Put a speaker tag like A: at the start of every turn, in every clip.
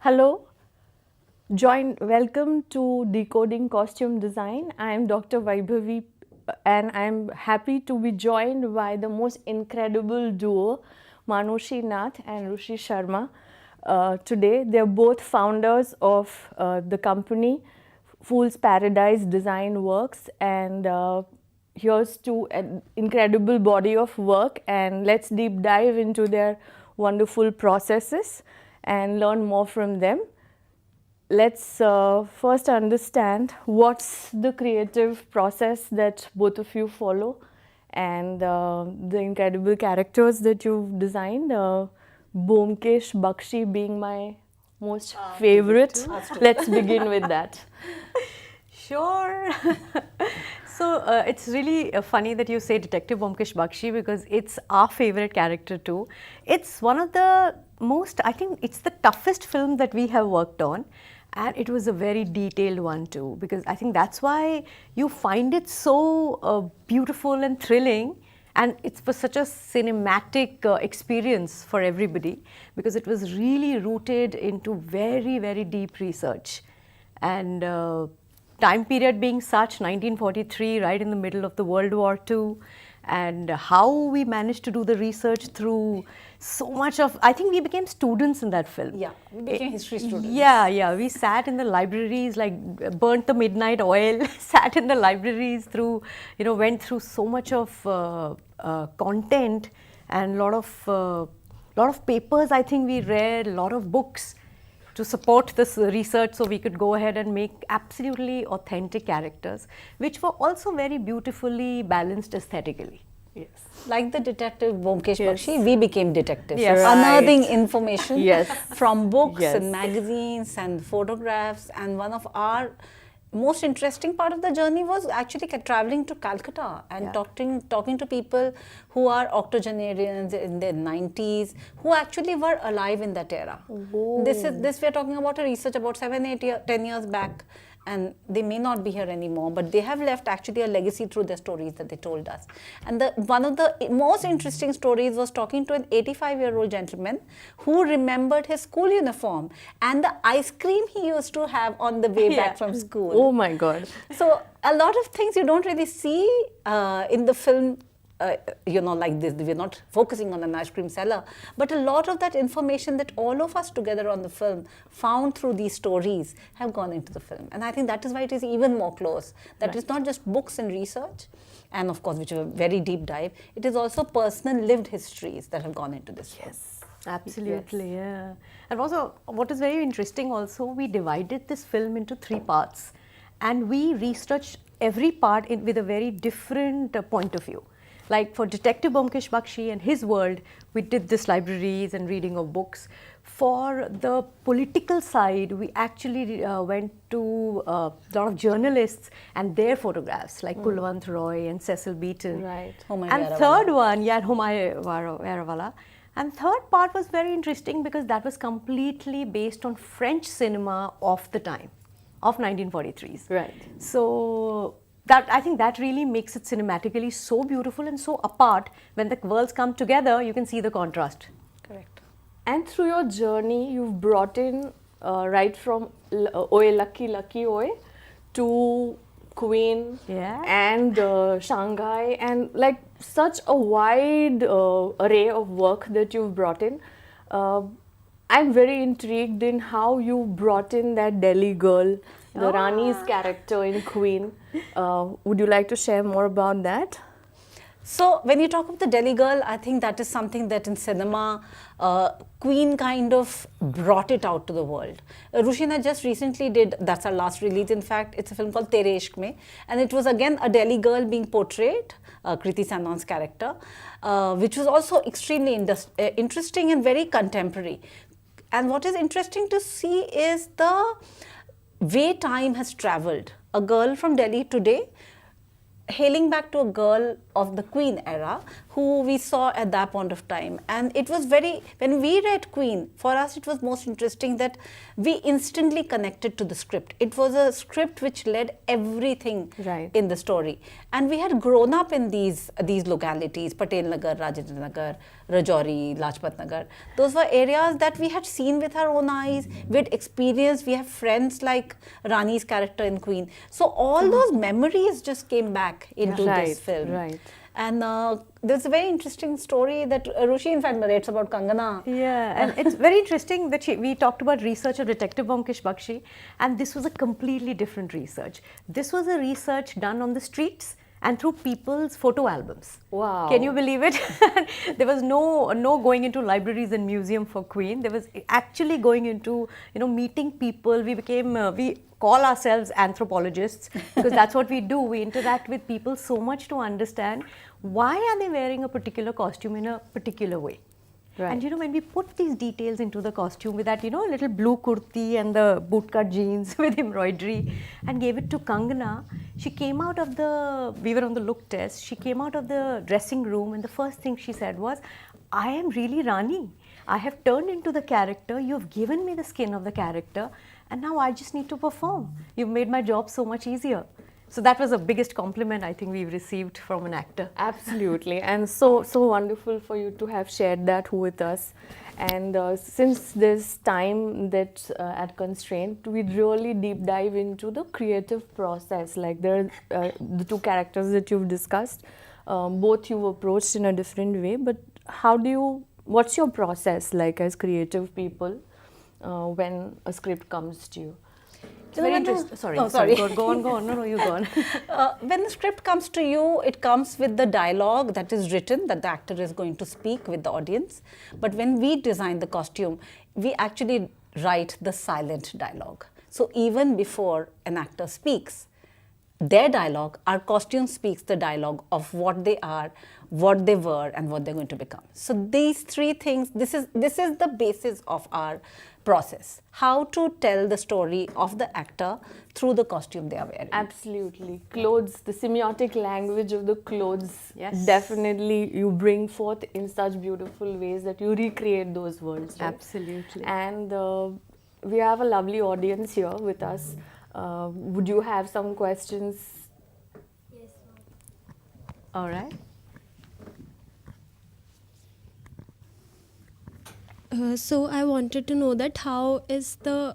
A: Hello, welcome to Decoding Costume Design. I am Dr. Vaibhavi and I am happy to be joined by the most incredible duo, Manoshi Nath and Rushi Sharma. Today, they are both founders of the company Fool's Paradise Design Works, and here's to an incredible body of work, and let's deep dive into their wonderful processes and learn more from them. Let's first understand what's the creative process that both of you follow and the incredible characters that you've designed. Byomkesh Bakshy being my most favorite. Let's begin with that.
B: Sure. So it's really funny that you say Detective Byomkesh Bakshy because it's our favorite character too. It's one of the most, I think it's the toughest film that we have worked on, and it was a very detailed one too, because I think that's why you find it so beautiful and thrilling, and it was such a cinematic experience for everybody because it was really rooted into very, very deep research. And time period being such, 1943, right in the middle of the World War II, and how we managed to do the research through so much of, I think we became students in that film.
C: Yeah, we became history students.
B: Yeah, we sat in the libraries, like burnt the midnight oil, sat in the libraries through, went through so much of content and lot of papers I think we read, a lot of books to support this research so we could go ahead and make absolutely authentic characters, which were also very beautifully balanced aesthetically.
A: Yes.
C: Like the Detective Byomkesh Bakshy, we became detectives.
B: Yes.
C: Unearthing information
A: Yes.
C: from books
A: Yes.
C: and magazines and photographs. And one of our most interesting part of the journey was actually traveling to Calcutta and talking to people who are octogenarians in their 90s, who actually were alive in that era.
A: Whoa.
C: This we are talking about a research about 10 years back, and they may not be here anymore, but they have left actually a legacy through their stories that they told us. And one of the most interesting stories was talking to an 85-year-old gentleman who remembered his school uniform and the ice cream he used to have on the way back from school.
A: Oh my God.
C: So a lot of things you don't really see in the film. Like this, we're not focusing on an ice cream seller, but a lot of that information that all of us together on the film found through these stories have gone into the film. And I think that is why it is even more close. That it's not just books and research, and of course, which is a very deep dive, it is also personal lived histories that have gone into this film.
B: Absolutely, yeah. And also, what is very interesting also, we divided this film into 3 parts, and we researched every part with a very different point of view. Like for Detective Byomkesh Bakshy and his world, we did this libraries and reading of books. For the political side, we actually went to a lot of journalists and their photographs, like Kulwant Roy and Cecil Beaton.
A: Right.
B: And third one, Humayun Varawala. And third part was very interesting because that was completely based on French cinema of the time, of 1943s.
A: Right.
B: So I think that really makes it cinematically so beautiful and so apart. When the worlds come together, you can see the contrast.
C: Correct.
A: And through your journey, you've brought in right from Oye Lucky Lucky Oye to Queen and Shanghai, and like such a wide array of work that you've brought in. I'm very intrigued in how you brought in that Delhi girl, the Rani's character in Queen. Would you like to share more about that?
C: So when you talk of the Delhi girl, I think that is something that in cinema, Queen kind of brought it out to the world. Rushina just recently did, that's our last release in fact, it's a film called Tere Ishq Mein, and it was again a Delhi girl being portrayed, Kriti Sanon's character, which was also extremely interesting and very contemporary. And what is interesting to see is the way time has traveled. A girl from Delhi today, hailing back to a girl of the Queen era who we saw at that point of time. And it was very, when we read Queen, for us it was most interesting that we instantly connected to the script. It was a script which led everything in the story. And we had grown up in these localities, Patel Nagar, Rajendra Nagar, Rajouri, Lajpat Nagar. Those were areas that we had seen with our own eyes, we had experienced, we have friends like Rani's character in Queen. So all those memories just came back into this film. And there's a very interesting story that Rushi in fact narrates about Kangana.
B: Yeah, and it's very interesting that we talked about research of Detective Byomkesh Bakshy, and this was a completely different research. This was a research done on the streets and through people's photo albums.
A: Wow.
B: Can you believe it? There was no going into libraries and museum for Queen. There was actually going into, meeting people. We became, we call ourselves anthropologists because that's what we do. We interact with people so much to understand why are they wearing a particular costume in a particular way. And when we put these details into the costume with that, little blue kurti and the bootcut jeans with embroidery and gave it to Kangana, she came out of we were on the look test, she came out of the dressing room and the first thing she said was, I am really Rani. I have turned into the character, you have given me the skin of the character and now I just need to perform. You've made my job so much easier. So that was the biggest compliment I think we've received from an actor.
A: Absolutely, and so wonderful for you to have shared that with us. And since there's time that's at constraint, we'd really deep dive into the creative process. Like there are the two characters that you've discussed, both you've approached in a different way, but what's your process like as creative people when a script comes to you?
B: It's very interesting. Sorry. Go on. No, you go on.
C: When the script comes to you, it comes with the dialogue that is written, that the actor is going to speak with the audience. But when we design the costume, we actually write the silent dialogue. So even before an actor speaks, their dialogue, our costume speaks the dialogue of what they are, what they were, and what they're going to become. So these three things, this is the basis of our process. How to tell the story of the actor through the costume they are wearing.
A: Absolutely. Clothes, the semiotic language of the clothes,
B: yes,
A: definitely you bring forth in such beautiful ways that you recreate those worlds. Right?
B: Absolutely.
A: And we have a lovely audience here with us. Would you have some questions?
D: Yes, ma'am.
B: All right.
D: So I wanted to know that how is the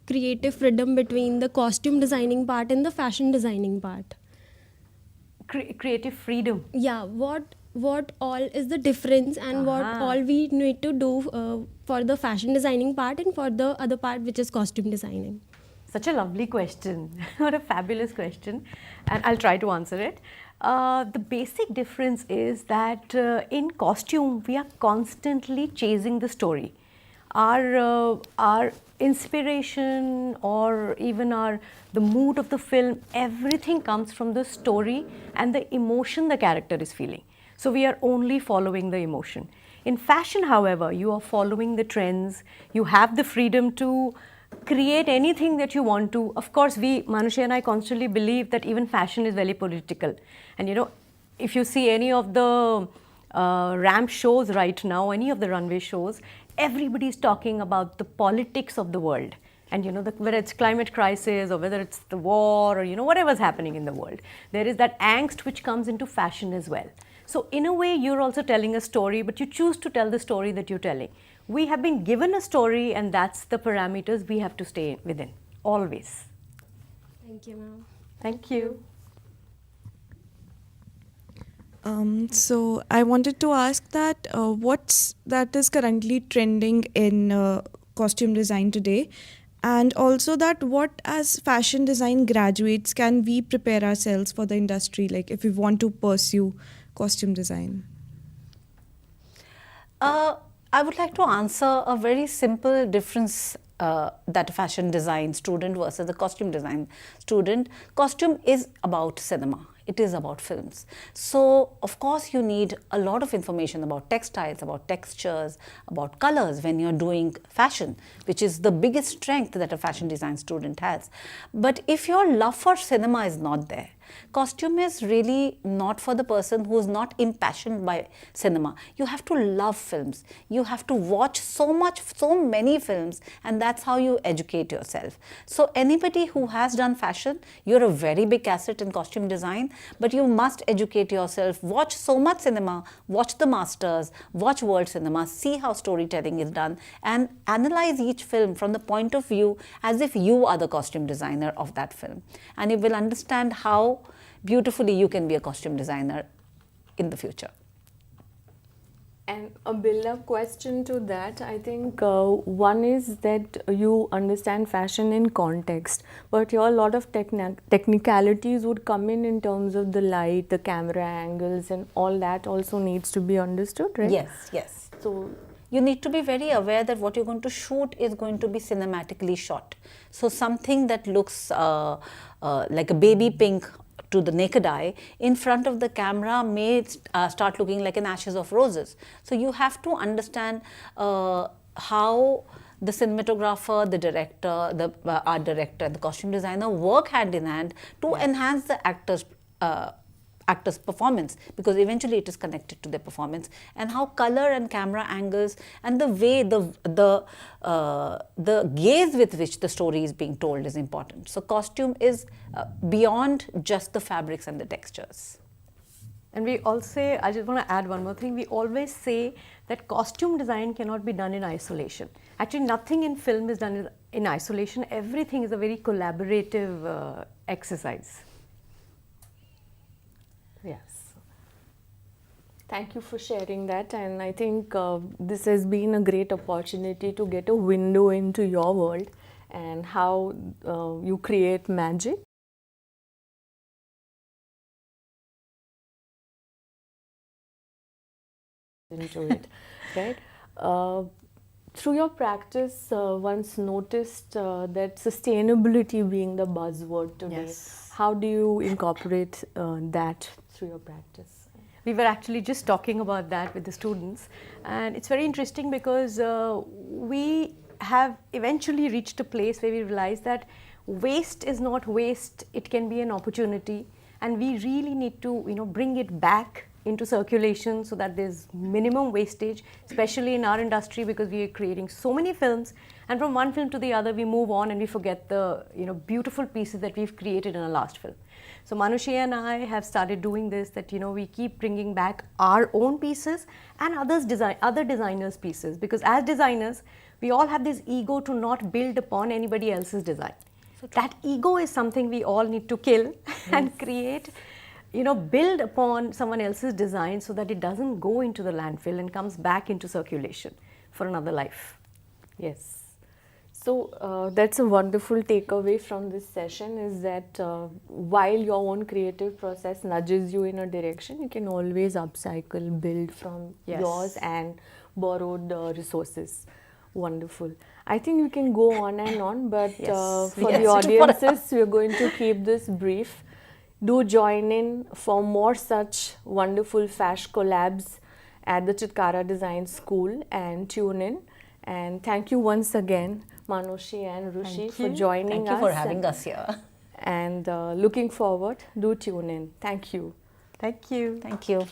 D: creative freedom between the costume designing part and the fashion designing part?
B: Creative freedom.
D: Yeah, what all is the difference and what all we need to do for the fashion designing part and for the other part which is costume designing?
B: Such a lovely question. What a fabulous question. And I'll try to answer it. The basic difference is that in costume, we are constantly chasing the story. Our inspiration or even the mood of the film, everything comes from the story and the emotion the character is feeling. So we are only following the emotion. In fashion, however, you are following the trends. You have the freedom to create anything that you want to. Of course, Manoshi and I constantly believe that even fashion is very political. And if you see any of the ramp shows right now, any of the runway shows, everybody is talking about the politics of the world. And whether it's climate crisis or whether it's the war or whatever's happening in the world, there is that angst which comes into fashion as well. So in a way, you're also telling a story, but you choose to tell the story that you're telling. We have been given a story and that's the parameters we have to stay within, always.
D: Thank you, ma'am.
B: Thank you.
E: So I wanted to ask that what's that is currently trending in costume design today, and also that what as fashion design graduates can we prepare ourselves for the industry, like if we want to pursue costume design?
C: I would like to answer a very simple difference that a fashion design student versus a costume design student. Costume is about cinema. It is about films. So, of course, you need a lot of information about textiles, about textures, about colors when you're doing fashion, which is the biggest strength that a fashion design student has. But if your love for cinema is not there, Costume is really not for the person who is not impassioned by cinema. You have to love films. You have to watch so many films, and that's how you educate yourself. So anybody who has done fashion, you're a very big asset in costume design, but you must educate yourself, watch so much cinema, watch the masters, watch world cinema, see how storytelling is done, and analyze each film from the point of view as if you are the costume designer of that film. And you will understand how beautifully you can be a costume designer in the future.
A: And a build-up question to that, I think one is that you understand fashion in context, but here a lot of technicalities would come in terms of the light, the camera angles, and all that also needs to be understood, right?
C: Yes. So you need to be very aware that what you're going to shoot is going to be cinematically shot. So something that looks like a baby pink to the naked eye in front of the camera may start looking like an ashes of roses. So you have to understand how the cinematographer, the director, the art director, the costume designer work hand in hand to enhance the actor's performance, because eventually it is connected to their performance, and how color and camera angles and the way the gaze with which the story is being told is important. So costume is beyond just the fabrics and the textures.
B: And we also, I just want to add one more thing, we always say that costume design cannot be done in isolation. Actually, nothing in film is done in isolation. Everything is a very collaborative exercise.
A: Yes. Thank you for sharing that, and I think this has been a great opportunity to get a window into your world and how you create magic. Into it, right? Through your practice, once noticed that sustainability being the buzzword today.
B: Yes.
A: How do you incorporate that through your practice?
B: We were actually just talking about that with the students, and it's very interesting because we have eventually reached a place where we realize that waste is not waste, it can be an opportunity, and we really need to bring it back into circulation so that there's minimum wastage, especially in our industry, because we are creating so many films, and from one film to the other we move on and we forget the beautiful pieces that we've created in our last film. So Manoshi and I have started doing this, that we keep bringing back our own pieces and other designers' pieces, because as designers we all have this ego to not build upon anybody else's design. So that ego is something we all need to kill and create, build upon someone else's design so that it doesn't go into the landfill and comes back into circulation for another life.
A: Yes. So that's a wonderful takeaway from this session, is that while your own creative process nudges you in a direction, you can always upcycle, build from yours and borrowed resources. Wonderful. I think we can go on and on, but for the audiences, we are going to keep this brief. Do join in for more such wonderful FASH collabs at the Chitkara Design School, and tune in. And thank you once again, Manoshi and Rushi, for joining us.
C: Thank you for having us here.
A: And looking forward, do tune in. Thank you.
B: Thank you.
C: Thank you.